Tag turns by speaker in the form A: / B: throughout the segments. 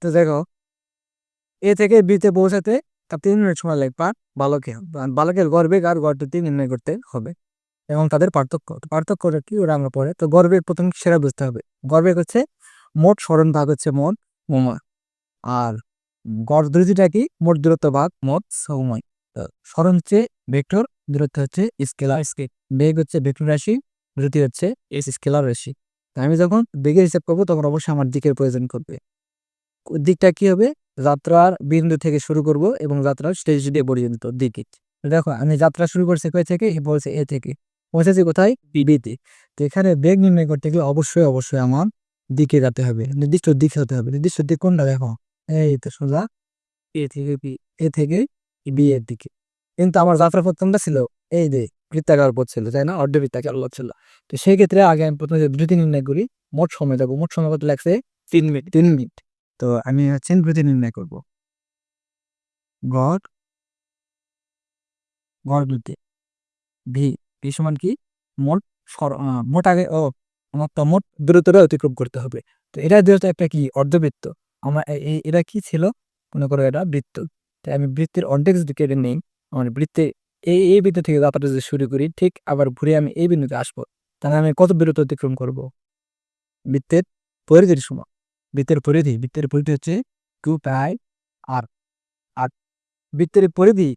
A: তো দেখো এ থেকে বিতে পৌঁছাতে তার 3 মিনিট সময় লাগবে বালকের গড় বেগ আর গড় দ্রুতি নির্ণয় করতে হবে এবং তাদের পার্থক্যটা কি ওরা আমরা পড়ে। তো গড় বেগ প্রথম সেরা বুঝতে হবে। গড় বেগ হচ্ছে মোট সরণ ভাগ হচ্ছে মোট সময়, আর গড় দ্রুতিটা কি মোট দূরত্ব ভাগ মোট সময়। তো সরণ হচ্ছে ভেক্টর, দূরত্ব হচ্ছে স্কেলার, বেগ হচ্ছে ভেক্টর রাশি, দ্রুতি হচ্ছে স্কেলার রাশি। তো আমি যখন বেগের হিসাব করবো তখন অবশ্যই আমার দিকের প্রয়োজন করবে। দিকটা কি হবে, যাত্রার বিন্দু থেকে শুরু করব এবং যাত্রার শেষ দিয়ে পর্যন্ত দিকে। দেখো আমি যাত্রা শুরু করছি কই থেকে, এ বলছে এ থেকে, পৌঁছেছি কোথায়, বিতে। তো এখানে বেগ নির্ণয় করতে গেলে অবশ্যই আমার দিকে যেতে হবে, নির্দিষ্ট দিক হতে হবে। নির্দিষ্ট দিক কোনটা, দেখো এই তো সোজা এ থেকে বি, এ থেকে বি এর দিকে। কিন্তু আমার যাত্রা প্রথমটা ছিল এই যে বৃত্তাকার পথ ছিল, তাই না, অর্ধবৃত্তাকার পথ ছিল। তো সেই ক্ষেত্রে আগে আমি প্রথমে দ্রুতি নির্ণয় করি। মোট সময় দেখো, মোট সময় কত লাগছে, 3 মিনিট। 3 মিনিট। তো আমি হচ্ছে দ্রুতি নির্ণয় করব। গড় গড় দ্রুতি ভি, ভি সমান কি, মোট মোট আগে আমার তো মোট দূরত্বটা অতিক্রম করতে হবে। তো এটা যেহেতু একটা কি অর্ধবৃত্ত, আমার এটা কি ছিল, মনে করো এটা বৃত্ত। তাই আমি বৃত্তের অর্ধেক যদি কেটে নিই, আমার বৃত্তে এই বিন্দু থেকে যাত্রাটা যদি শুরু করি, ঠিক আবার ঘুরে আমি এই বিন্দুতে আসবো, তাহলে আমি কত দূরত্ব অতিক্রম করব, বৃত্তের পরিধির সমান। বৃত্তের পরিধি হচ্ছে 2 পাই আর। আর বৃত্তের পরিধি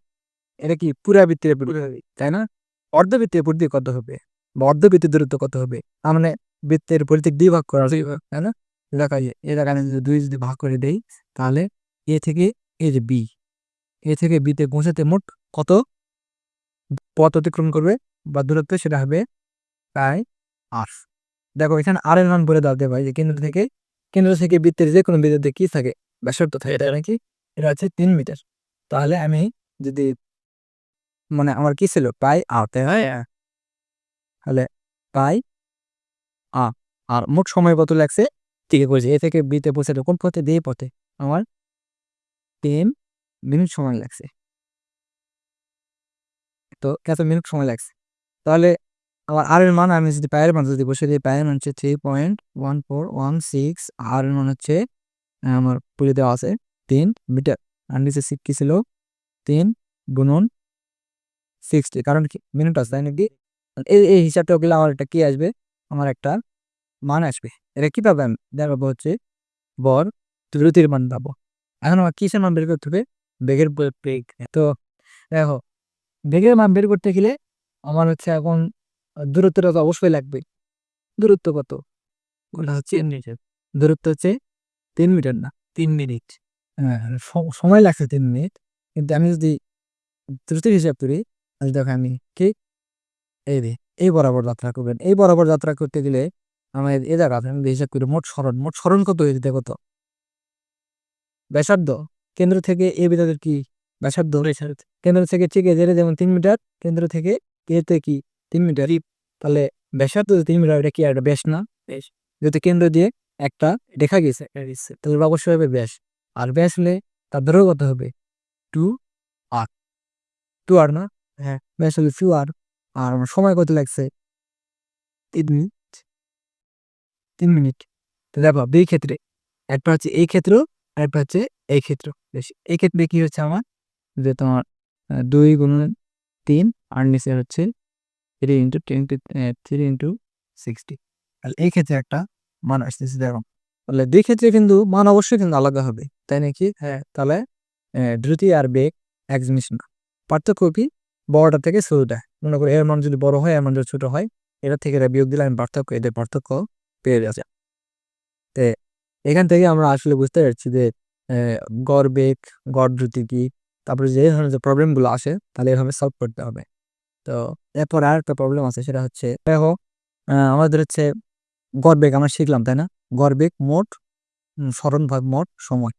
A: এটা কি পুরা বৃত্তের পরিধি, তাই না। অর্ধবৃত্তের পরিধি কত হবে, বা অর্ধবৃত্তের দূরত্ব কত হবে, তার মানে বৃত্তের পরিধি 2 ভাগ করা আছে, তাই না। এলাকা আমি যদি 2 যদি ভাগ করে দেই, তাহলে এ থেকে এই যে বি, এ থেকে বিতে পৌঁছাতে মোট কত পথ অতিক্রম করবে বা দূরত্ব, সেটা হবে প্রায় আর। দেখো এখানে আর এর মান বলে দাও ভাই, যে কেন্দ্র থেকে বৃত্তের যে কোনো বিন্দুতে কি থাকে, ব্যাসার্ধ থাকে, এটা নাকি, এটা হচ্ছে 3 মিটার। তাহলে আমি যদি, মানে আমার কি ছিল, পাই আতে হয়, তাহলে পাই আ, আর মোট সময় কত লাগছে, ঠিক করেছি, এ থেকে বিতে পৌঁছাতে কোন পথে, দিয়ে পথে আমার 3 মিনিট সময় লাগছে। তো এত মিনিট সময় লাগছে। তাহলে আমার আর এর মান, আমি যদি পায়ের মান যদি বসে দিই, পায়ের মান হচ্ছে 3.1416, আর এর মান হচ্ছে আমার পুলে দেওয়া আছে 3 মিটার। আর নিচে কি ছিল, 3 × 60, কারণ কি মিনিট আছে, তাই নাকি। এই হিসাবটা গেলে আমার একটা কি আসবে, আমার একটা মান আসবে। এটা কি পাবো, আমি দেখাবো হচ্ছে বর দ্রুতির মান পাবো। এখন আমার কিসের মান বের করতে হবে, বেগের বেগ। তো দেখো বেগের মান বের করতে গেলে আমার হচ্ছে এখন দূরত্বটা তো অবশ্যই লাগবে। দূরত্ব কত, ওটা হচ্ছে দূরত্ব হচ্ছে 3 মিটার, না 3 মিনিট। হ্যাঁ, সময় লাগছে 3 মিনিট। কিন্তু আমি যদি দ্রুতির হিসাব করি, দেখো আমি ঠিক এই রে এই বরাবর যাত্রা করবেন, এই বরাবর যাত্রা করতে গেলে আমার এই জায়গাতে আমি হিসাব করি মোট সরণ কত হয়েছে দেখো তো, ব্যাসার্ধ কেন্দ্র থেকে এ বিন্দুর কি ব্যাসার্ধ, কেন্দ্র থেকে ঠিক এদের যেমন 3 মিটার, কেন্দ্র থেকে এতে কি 3 মিটার। তাহলে ব্যাসার্ধ 3 মিটার, এটা কি একটা ব্যাস না, ব্যাস। যেহেতু কেন্দ্র দিয়ে একটা রেখা গেছে, তাহলে অবশ্যই হবে ব্যাস। আর ব্যাস হলে তার দৈর্ঘ্য কত হবে, 2 আর, 2 আর না, হ্যাঁ ব্যাস হলে 2 আর। আর আমার সময় কত লাগছে, 3 মিনিট। 3 মিনিট। তো দেখো দুই ক্ষেত্রে, একটা হচ্ছে এই ক্ষেত্র, আর একটা হচ্ছে এই ক্ষেত্র। বেশ, এই ক্ষেত্রে কি হচ্ছে আমার, যে তোমার 2 × 3, আর নিচে হচ্ছে 3 × 60। তাহলে এই ক্ষেত্রে একটা মান আসতেছে, দেখো। তাহলে দুই ক্ষেত্রে কিন্তু মান অবশ্যই কিন্তু আলাদা হবে, তাই নাকি, হ্যাঁ। তাহলে দ্রুতি আর বেগ এক জিনিস না। পার্থক্য কি, বড়টা থেকে ছোটটা, মনে করি এর মান যদি বড় হয়, এর মান যদি ছোট হয়, এটা থেকে এটা বিয়োগ দিলে আমি পার্থক্য, এদের পার্থক্য পেয়ে যাচ্ছে। তো এখান থেকে আমরা আসলে বুঝতে পারছি যে গড় বেগ, গড় দ্রুতি কি, তারপরে যে ধরনের যে প্রবলেমগুলো আসে, তাহলে এভাবে সলভ করতে হবে। তো এরপর আর একটা প্রবলেম আছে, সেটা হচ্ছে দেখো আমাদের হচ্ছে গড় বেগ আমরা শিখলাম, তাই না। গড় বেগ মোট সরণ ভাগ মোট সময়।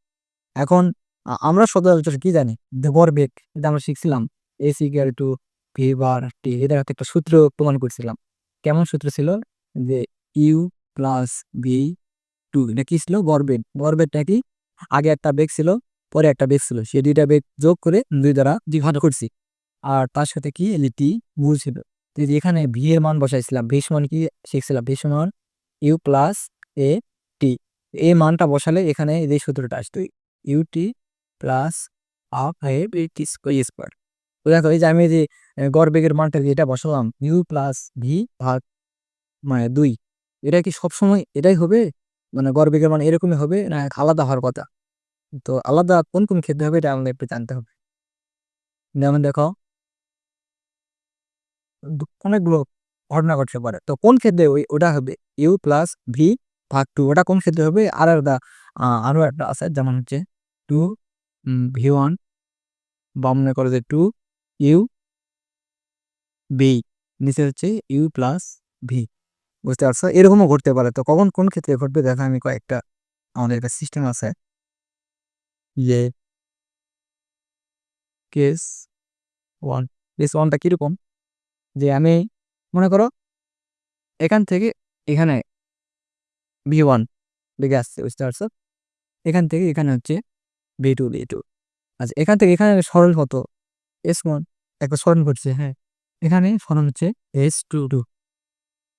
A: এখন আমরা সচরাচর কি জানি, যে গড় বেগ এটা আমরা শিখছিলাম AC = V/T, এটা একটা সূত্র প্রমাণ করছিলাম। কেমন সূত্র ছিল, যে U+V/2, এটা কি ছিল, গড়বেগ। গড়বেগটা কি, আগে একটা বেগ ছিল, পরে একটা বেগ ছিল, সেই দুইটা বেগ যোগ করে 2 দ্বারা ভাগ করছি। আর তার সাথে কি টি মূল ছিল। তো এই যে এখানে ভি এর মান বসাইছিলাম, ভি সমান কি শিখছিলাম, ভি সমান U+A T। এই মানটা বসালে এখানে এই সূত্রটা আসতো UT plus half F T square. তো দেখো এই যে আমি যে গড় বেগের মানটা যেটা বসালাম ইউ প্লাস ভি ভাগ মানে 2, এটা কি সবসময় এটাই হবে? মানে গড় বেগের মান এরকমই হবে না আলাদা হওয়ার কথা? তো আলাদা কোন ক্ষেত্রে হবে এটা আমাদের একটু জানতে হবে। যেমন দেখো অনেকগুলো ঘটনা ঘটতে পারে, তো কোন ক্ষেত্রে ওটা হবে ইউ প্লাস ভি ভাগ 2, ওটা কোন ক্ষেত্রে হবে? আর একটা আরো একটা আছে, যেমন হচ্ছে 2 ভি 1 বা মনে করো যে 2 ইউ বি, নিচে হচ্ছে ইউ প্লাস ভি। বুঝতে পারছো? এরকমও ঘটতে পারে। তো কখন কোন ক্ষেত্রে ঘটবে দেখো, আমি কয়েকটা আমাদের একটা সিস্টেম আছে যে কেস 1। কেস 1টা কিরকম, যে আমি মনে করো এখান থেকে এখানে ভি 1 দিকে আসছে, বুঝতে পারছো? এখান থেকে এখানে হচ্ছে ভি 2। আচ্ছা, এখান থেকে এখানে সরল কত S1, একটা সরণ করছে, হ্যাঁ এখানে সরণ হচ্ছে S2।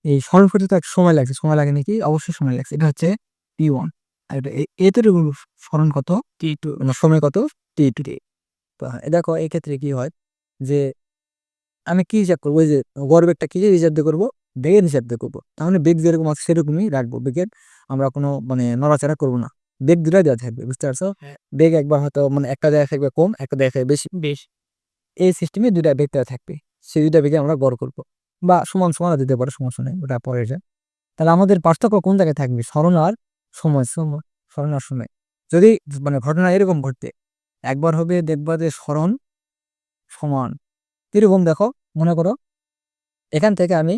A: এই সরণ করতে তো একটা সময় লাগছে, সময় লাগে নাকি? অবশ্যই সময় লাগছে। এটা হচ্ছে T1, আর এটা এতে সরণ কত T2, সময় কত T2। তো দেখো এই ক্ষেত্রে কি হয় যে আমি কি হিসাব করবো, ওই যে গড় বেগটা কি হিসাব দিয়ে করবো, বেগের হিসাব দিয়ে করবো। তাহলে বেগ যেরকম আছে সেরকমই রাখবো, বেগের আমরা কোনো মানে নড়াচড়া করবো না, বেগ দুটাই দেওয়া থাকবে, বুঝতে পারছো? বেগ একবার হয়তো মানে একটা জায়গায় থাকবে কম, একটা জায়গায় থাকবে বেশি, এই সিস্টেমে দুইটা বেগ দেওয়া থাকবে। সেই দুইটা বেগে আমরা গড় করবো, বা সমান সমান দিতে পারে, সমস্যা নেই, ওটা পরে যায়। তাহলে আমাদের পার্থক্য কোন জায়গায় থাকবে? সরণ আর সময়, সরণ আর সময়। যদি মানে ঘটনা এরকম ঘটতে, একবার হবে দেখবা যে সরণ সমান কিরকম, দেখো মনে করো এখান থেকে আমি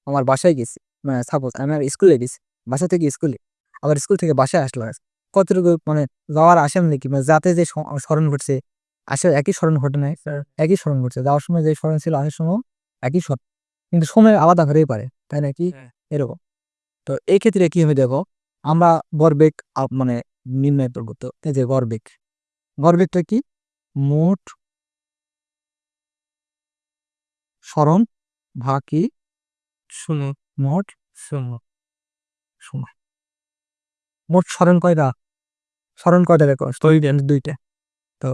A: আমার বাসায় গেছি, মানে সাপোজ আমি আর স্কুলে গেছি, বাসা থেকে স্কুলে, আবার স্কুল থেকে বাসায় আসলাম, কতটুকু মানে যাওয়ার আসাম নাকি, মানে যাতে যে স্মরণ ঘটছে আসে একই স্মরণ ঘটে নাই, একই স্মরণ ঘটছে, যাওয়ার সময় যে স্মরণ ছিল আসার সময় একই স্মরণ, কিন্তু সময় আলাদা হতেই পারে, তাই নাকি? এরকম। তো এই ক্ষেত্রে কি হবে দেখো, আমরা ভরবেগ মানে নির্ণয় করবো। তো এই যে ভরবেগটা কি? মোট স্মরণ ভাগ কি সময়, মোট সময়। মোট স্মরণ কয়টা দেখো, দুইটা। তো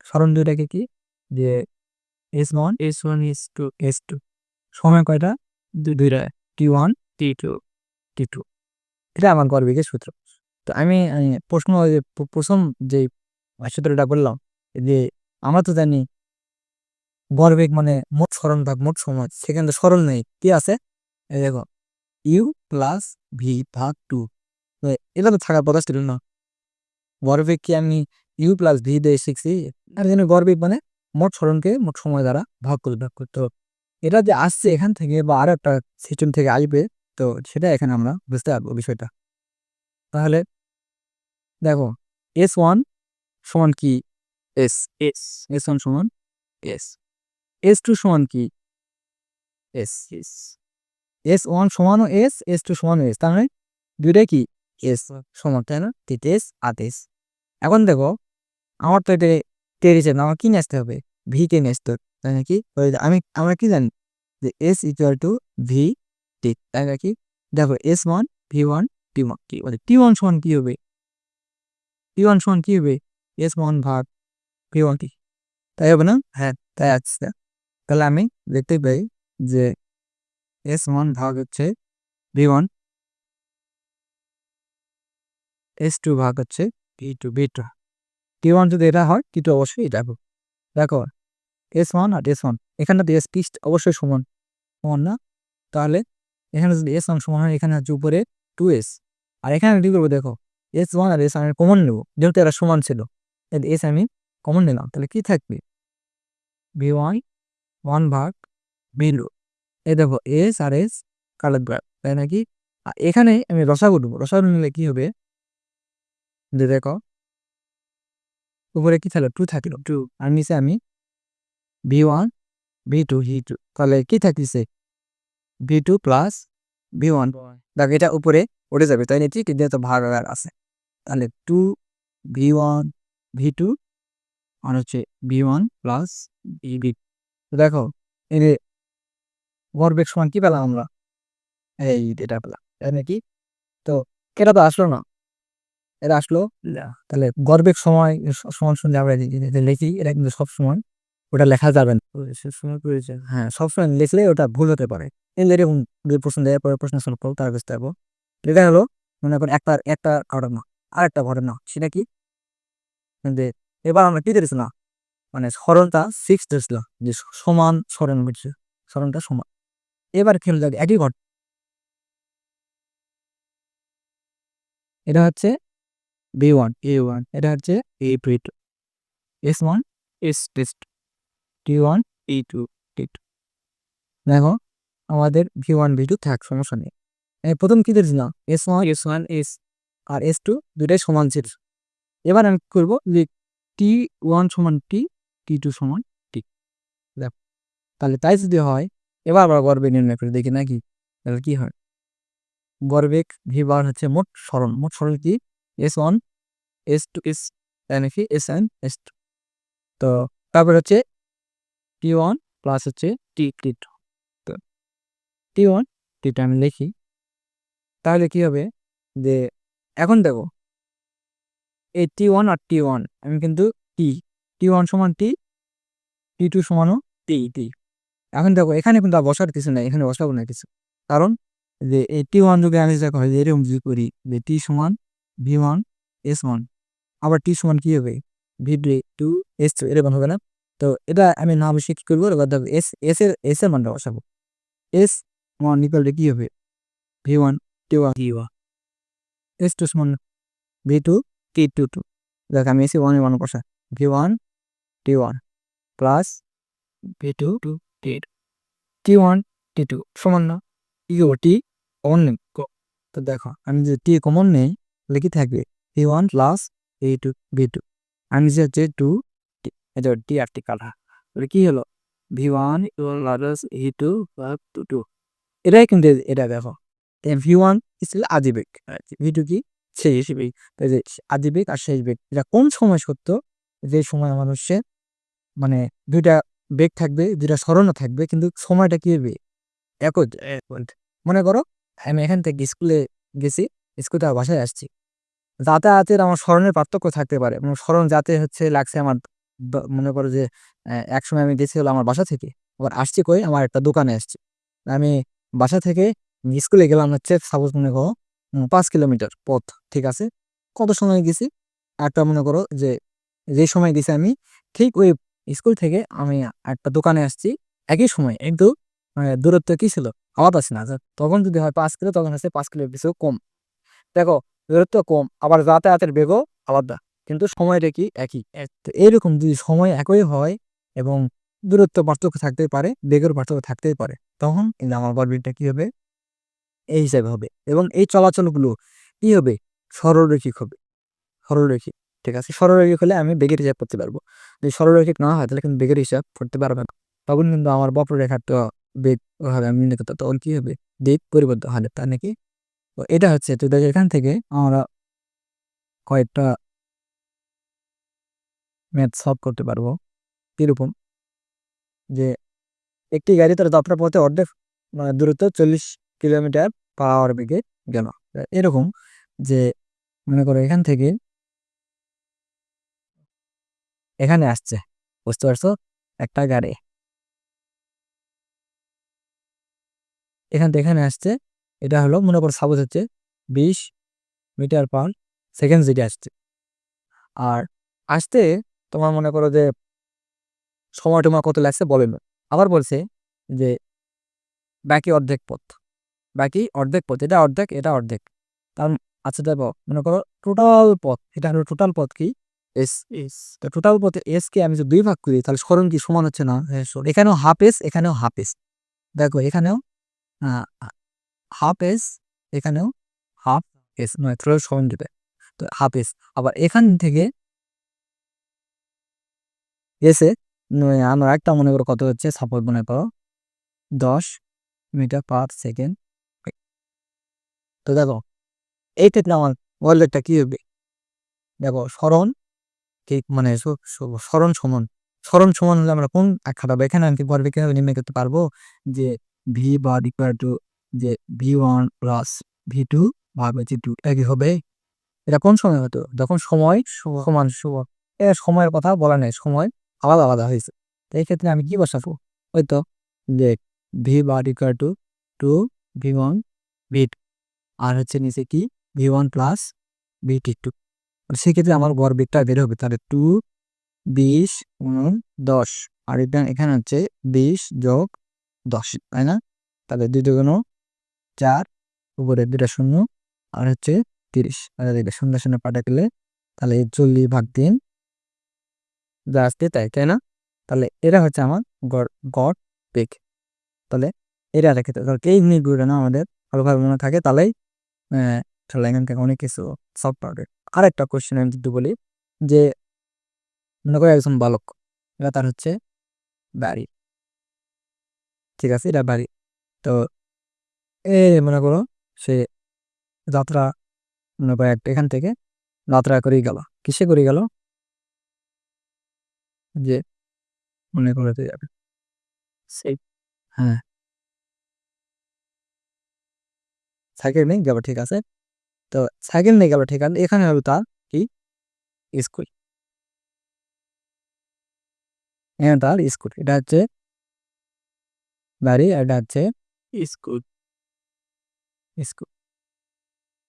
A: স্মরণ দুইটাকে কি যে S1 S2 সময় কয়টা? দুইটা, T1 T2। এটা আমার গড়বেগের সূত্র। তো আমি প্রশ্ন প্রথম যে সূত্রটা বললাম যে আমরা তো জানি ভরবেগ মানে মোট স্মরণ ভাগ মোট সময়, সেখানে তো সরল নেই, কি আছে? এই দেখো ইউ প্লাস ভি ভাগ 2, এটা তো থাকার কথা ছিল না। ভরবেগ কি আমি ইউ প্লাস ভি দিয়ে শিখছি? আর যেন ভরবেগ মানে মোট স্মরণকে মোট সময় দ্বারা ভাগ করতে হবে। এটা যে আসছে এখান থেকে বা আরো একটা সিস্টেম থেকে আসবে, তো সেটা এখানে আমরা বুঝতে পারবো বিষয়টা। তাহলে দেখো S1 সমান কি এস এস S1 সমান এস, S2 সমান কি এস এস S1 সমানও S2 সমানও এস, তার মানে দুইটাই কি এস সমান, তাই না? এস আর এস। এখন দেখো আমার তো এটা টের হিসেবে আমার কি নিয়ে আসতে হবে? ভি কে নিয়ে আসতে হবে, তাই নাকি? আমরা কি জানি যে S=V টি, তাই নাকি? দেখো S1 V1 T1 কি বলে, T1 সমান কি হবে? T1 সমান কি হবে? S1 ভাগ V1 টি, তাই হবে না? হ্যাঁ তাই আসছে। তাহলে আমি দেখতে পাই যে S1 ভাগ হচ্ছে V1, S2 ভাগ হচ্ছে V2। T1 যদি এটা হয় T2 অবশ্যই এটা হবে। দেখো S1 আর S1 এখানে তো S পিস্ট অবশ্যই সমান, সমান না? তাহলে এখানে যদি S1 সমান হয়, এখানে হচ্ছে উপরে 2S, আর এখানে কি করবো দেখো S1 আর S1 কমন নেবো, যেহেতু এরা সমান ছিল, এস আমি কমন নিলাম, তাহলে কি থাকবে? V1 1 ভাগ V2। এই দেখো এস আর এস কালেক্ট, তাই নাকি? আর এখানে আমি রসাগু নেবো, রসাগু নিলে কি হবে যে দেখো উপরে কি থাকলো 2 থাকলো, আর নিচে আমি V1 V2 তাহলে কি থাকতেছে V2 প্লাস V1। দেখো এটা উপরে উঠে যাবে, তাই না? ঠিক, কিন্তু তো ভাগাকার আছে। তাহলে 2 V1 V2 আর হচ্ছে V1 প্লাস V2। দেখো এই যে ভরবেগ সমান কি পেলাম আমরা? এই এটা পেলাম, তাই নাকি? তো এটা তো আসলো না, এটা আসলো। তাহলে গড়বেগ সময় সমান শুনলে আমরা লিখি, এটা কিন্তু সবসময় ওটা লেখা যাবে না। সময় প্রয়োজন, হ্যাঁ, সবসময় লিখলে ওটা ভুল হতে পারে। এই এরকম দুই প্রশ্ন দেওয়ার পরে প্রশ্ন সলভ করবো, তার কাছে যাবো। এটা হলো মনে করেন একটা ঘটনা, আরেকটা ঘটনা, সেটা কি যে এবার আমরা কি ধরেছি না, মানে স্মরণটা ফিক্সড ধরছিল, যে সমান স্মরণ বুঝছে, স্মরণটা সমান। এবার খেলে যাবে একই ঘটনা, এটা হচ্ছে V1 এটা হচ্ছে V2 S1 S test T1 E2 T2। দেখো আমাদের V1 V2 থাক, সমস্যা নেই। প্রথম কি ধরেছিলাম S1 S আর S2 দুইটাই সমান ছিল। এবার আমি কি করবো যে T1 সমান T2 সমান T। দেখো তাহলে তাই যদি হয়, এবার আবার গড়বেগ নির্ণয় করে দেখি নাকি, তাহলে কি হয়। গড়বেগ V1 হচ্ছে মোট সরণ কি S1 S2 S নাকি SN S2। তো তারপর হচ্ছে T1 প্লাস হচ্ছে T2। তো T1 T2 আমি লিখি, তাহলে কি হবে যে এখন দেখো এই T1 আর T1 আমি কিন্তু T1 সমান T2 সমানও T। এখন দেখো এখানে কিন্তু আর বসার কিছু নাই, এখানে বসাবো না কিছু, কারণ যে এই T1 যদি আমি যা হয় এরকম যদি করি যে T সমান V1 S1, আবার T সমান কি হবে V2 S2, এরকম হবে না। তো এটা আমি না বসে কি করবো, এবার দেখো এস এর মানটা বসাবো। এস মান ইকুয়াল কি হবে V1 T1 S2 সমান V2 T2। দেখ আমি এসে 1 এর মান বসা, V1 T1 plus V2 T1 T2 সমান না T কমন নেই। তো দেখো আমি যে T কমন নেই তাহলে কি থাকবে T1 প্লাস A2 V2। আমি যে হচ্ছে 2 এটা T আর T কাটা, তাহলে কি হলো V1 প্লাস A2 প্লাস 2। এটাই কিন্তু এটা দেখো V1 ছিল আদি বেগ, V2 কি শেষ বেগ। এই যে আদি বেগ আর শেষ বেগ এটা কোন সময় সত্য, যে সময় মানুষের মানে দুইটা বেগ থাকবে, দুইটা স্মরণও থাকবে, কিন্তু সময়টা কি হবে একই। মনে করো আমি এখান থেকে স্কুলে গেছি, স্কুল থেকে বাসায় আসছি, যাতায়াতের আমার স্মরণের পার্থক্য থাকতে পারে। স্মরণ যাতে হচ্ছে লাগছে আমার মনে করো যে এক সময় আমি গেছি হলো আমার বাসা থেকে, আবার আসছি কই আমার একটা দোকানে আসছি। আমি বাসা থেকে স্কুলে গেলাম হচ্ছে সাপোজ মনে করো 5 কিলোমিটার পথ, ঠিক আছে। কত সময় গেছি একটা মনে করো যে সময় গেছি আমি, ঠিক ওই স্কুল থেকে আমি একটা দোকানে আসছি একই সময়, কিন্তু দূরত্ব কি ছিল আলাদা আছে না। তখন যদি হয় 5 কিলো, তখন হচ্ছে 5 কিলোর কিছু কম। দেখো দূরত্ব কম, আবার যাতায়াতের বেগও আলাদা, কিন্তু সময়টা কি একই। তো এইরকম যদি সময় একই হয় এবং দূরত্ব পার্থক্য থাকতেই পারে, বেগের পার্থক্য থাকতেই পারে, তখন কিন্তু আমার গড়বেগটা কি হবে এই হিসাবে হবে। এবং এই চলাচলগুলো কি হবে সরলরৈখিক হবে, সরলরৈখিক, ঠিক আছে। সরলরৈখিক হলে আমি বেগের হিসাব করতে পারবো। যদি সরলরৈখিক না হয় তাহলে কিন্তু বেগের হিসাব করতে পারবে না, তখন কিন্তু আমার বক্ররেখার তো বেগ হবে আমি নির্ণয় করতে, তখন কি হবে দিক পরিবর্তন হবে, তার নাকি। তো এটা হচ্ছে, তো দেখো এখান থেকে আমরা কয়েকটা ম্যাথ সলভ করতে পারবো। কিরকম যে একটি গাড়ি তার যাত্রা পথে অর্ধেক দূরত্ব 40 কিলোমিটার/আওয়ার বেগে গেল, এরকম যে মনে করো এখান থেকে এখানে আসছে, বুঝতে পারছো, একটা গাড়ি এখান থেকে এখানে আসছে, এটা হলো মনে করো সাপোজ হচ্ছে 20 মিটার/সেকেন্ড যেটা আসছে। আর আসতে তোমার মনে করো যে সময় তোমার কত লাগছে বলে না, আবার বলছে যে বাকি অর্ধেক পথ, এটা অর্ধেক এটা অর্ধেক। কারণ আচ্ছা দেখো মনে করো টোটাল পথ, এটা হলো টোটাল পথ কি এস। তো টোটাল পথে এস কে আমি যদি 2 ভাগ করি তাহলে সরণ কি সমান হচ্ছে না, এখানেও হাফ এস এখানেও হাফ এস, দেখো এখানেও হাফ এস এখানেও হাফ এস, নয় ত্রয় সমান দিবে, তো হাফ এস। আবার এখান থেকে এসে আমরা একটা মনে করো কত হচ্ছে সাপোজ মনে করো 10 মিটার/সেকেন্ড। তো দেখো এই ক্ষেত্রে আমার ওয়ার্ল্ডটা কি হবে, দেখো সরণ কি মানে সরণ সমান হলে আমরা কোন আখ্যা পাবো, এখানে আমি পর্বে কিভাবে নির্ণয় করতে পারবো যে ভি বার ইকুয়াল টু যে V1 প্লাস V2 ভাগ হচ্ছে 2 একই হবে। এটা কোন সময় হতো? যখন সময় সমান সময়ের কথা বলা নাই, সময় আলাদা, আলাদা হয়েছে। তো এই ক্ষেত্রে আমি কি বসাবো? ওই তো যে V bar equal to 2 V1 V2 আর হচ্ছে নিচে কি V1 প্লাস VT2। সেক্ষেত্রে আমার ভরবেগটা বের হবে তাহলে 2 20 10 আর এখানে হচ্ছে 20 যোগ 10, তাই না? তাহলে 2 দুগুণ 4, উপরে 2টা শূন্য আর হচ্ছে 30, আর এটা শূন্য শূন্য পাঠা গেলে তাহলে 40/3 যা আসছে তাই, তাই না? তাহলে এটা হচ্ছে আমার গড় বেগ। তাহলে এটা রেখে তাহলে এই জিনিসগুলো না আমাদের ভালোভাবে মনে থাকে, তাহলেই তাহলে এখান থেকে অনেক কিছু সলভ পাবে। আরেকটা কোশ্চেন আমি যদি বলি যে মনে করো একজন বালক, এটা তার হচ্ছে বাড়ি, ঠিক আছে, এটা বাড়ি। তো মনে করো সে যাত্রা মনে করো এখান থেকে যাত্রা করেই গেল, কিসে করে গেল, যে মনে করে যাবে সেই, হ্যাঁ, সাইকেল নিয়ে গেল, ঠিক আছে। তো সাইকেল নিয়ে গেল, ঠিক আছে, এখানে হবে তার কি স্কুল, এখানে তার স্কুল, এটা হচ্ছে বাড়ি, এটা হচ্ছে স্কুল, স্কুল।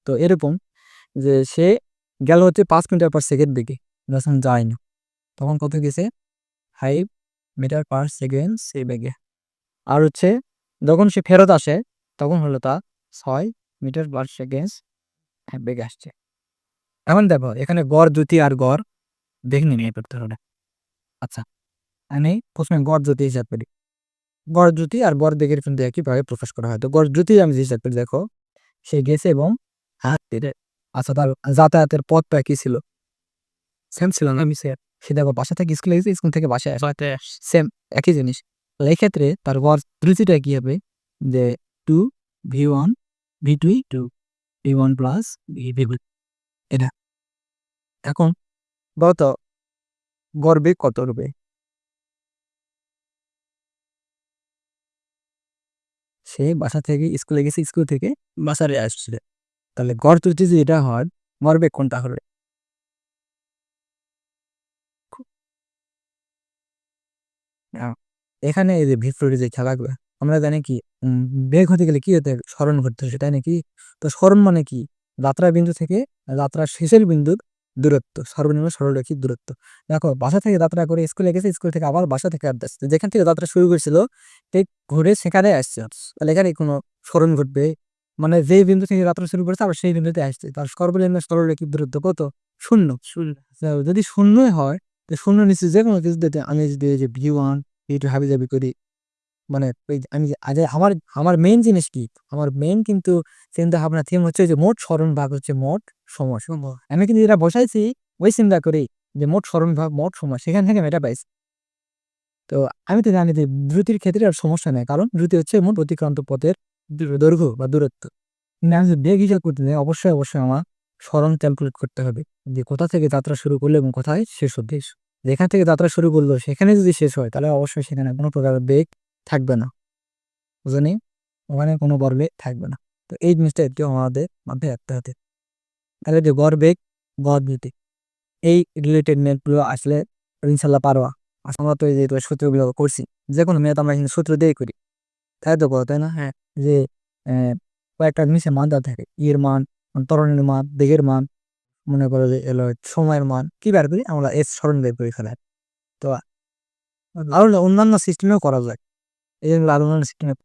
A: তো এরকম যে সে গেল হচ্ছে 5 মিটার/সেকেন্ড দিকে, যখন যায়নি তখন কত গেছে 5 মিটার/সেকেন্ড সে বেগে। আর হচ্ছে যখন সে ফেরত আসে তখন হলো তা 6 মিটার/সেকেন্ড বেগে আসছে। এখন দেখো এখানে গড় দ্রুতি আর গড় বেগ নির্ণয় করতে হবে। আচ্ছা, আমি প্রথমে গড় দ্রুতি হিসাব করি। গড় দ্রুতি আর গড় বেগের কিন্তু একইভাবে প্রকাশ করা হয়। তো গড় দ্রুতি আমি যে হিসাব করি, দেখো সে গেছে এবং আচ্ছা, তার যাতায়াতের পথটা কি ছিল, সেম ছিল না, আমি সে দেখো বাসা থেকে স্কুলে গেছে, স্কুল থেকে বাসায় আসে, সেম একই জিনিস। তো এই ক্ষেত্রে তার গড় দ্রুতিটা কি হবে, যে 2 V1 V2 V1 plus V2, এটা। এখন বলতো গড় বেগ কত হবে, সে বাসা থেকে স্কুলে গেছে, স্কুল থেকে বাসারে আসছে, তাহলে গড় ত্রুটি যদি এটা হয়, গড় বেগ কোনটা হবে? আহ, এখানে এই যে ভিক্টোরি যে খেলাগুলো আমরা জানি কি, উম, বেগ হতে গেলে কি হতে হবে, স্মরণ করতে হবে, তাই নাকি? তো স্মরণ মানে কি, যাত্রা বিন্দু থেকে যাত্রার শেষের বিন্দুর দূরত্ব, সর্বনিম্ন সরলরেখিক দূরত্ব। দেখো বাসা থেকে যাত্রা করে স্কুলে গেছে, স্কুল থেকে আবার বাসা থেকে আড্ডা আসছে, যেখান থেকে যাত্রা শুরু করেছিল ঠিক ঘুরে সেখানে আসছে, তাহলে এখানে কোনো স্মরণ ঘটবে, মানে যে বিন্দু থেকে যাত্রা শুরু করেছে আবার সেই বিন্দুতে আসছে, তার সর্বনিম্ন সরলরেখিক দূরত্ব কত? শূন্য। শূন্য। তো যদি শূন্যই হয়, তো শূন্য নিচে যে কোনো কিছু দিতে, আমি যদি এই যে V1 V2 হাবি জাবি করি, মানে ওই যে আমি যে আগে আমার আমার মেইন জিনিস কি, আমার মেইন কিন্তু চিন্তা ভাবনা থিম হচ্ছে যে মোট সরণ ভাগ হচ্ছে মোট সময়। আমি কিন্তু যেটা বসাইছি ওই চিন্তা করি যে মোট সরণ ভাগ মোট সময়, সেখান থেকে আমি এটা পাইছি। তো আমি তো জানি যে দ্রুতির ক্ষেত্রে আর সমস্যা নেই, কারণ দ্রুতি হচ্ছে মোট অতিক্রান্ত পথের দৈর্ঘ্য বা দূরত্ব। কিন্তু আমি যদি বেগ হিসাব করতে যাই, অবশ্যই অবশ্যই আমার সরণ ক্যালকুলেট করতে হবে, যে কোথা থেকে যাত্রা শুরু করলো এবং কোথায় শেষ হচ্ছে। যেখান থেকে যাত্রা শুরু করলো সেখানে যদি শেষ হয়, তাহলে অবশ্যই সেখানে কোনো প্রকার বেগ থাকবে না, বুঝনি? ওখানে কোনো বেগ থাকবে না। তো এই জিনিসটা একটু আমাদের মাথায় রাখতে হবে। তাহলে যে গড় বেগ, গড় দ্রুতি, এই রিলেটেড ম্যাথগুলো আসলে ইনশাল্লাহ পারবা। আচ্ছা, আমরা তো এই যে সূত্রগুলো করছি, যে কোনো ম্যাথ আমরা কিন্তু সূত্র দিয়েই করি, তাই তো বলো, তাই না? হ্যাঁ, যে কয়েকটা জিনিসের মান দেওয়া থাকে, এর মান, ত্বরণের মান, বেগের মান, মনে করো যে এলো সময়ের মান, কি বার করি আমরা এস সরণ বের করে ফেলার। তো আরো অন্যান্য সিস্টেমেও করা যায়, এই জন্য আরো অন্যান্য সিস্টেমে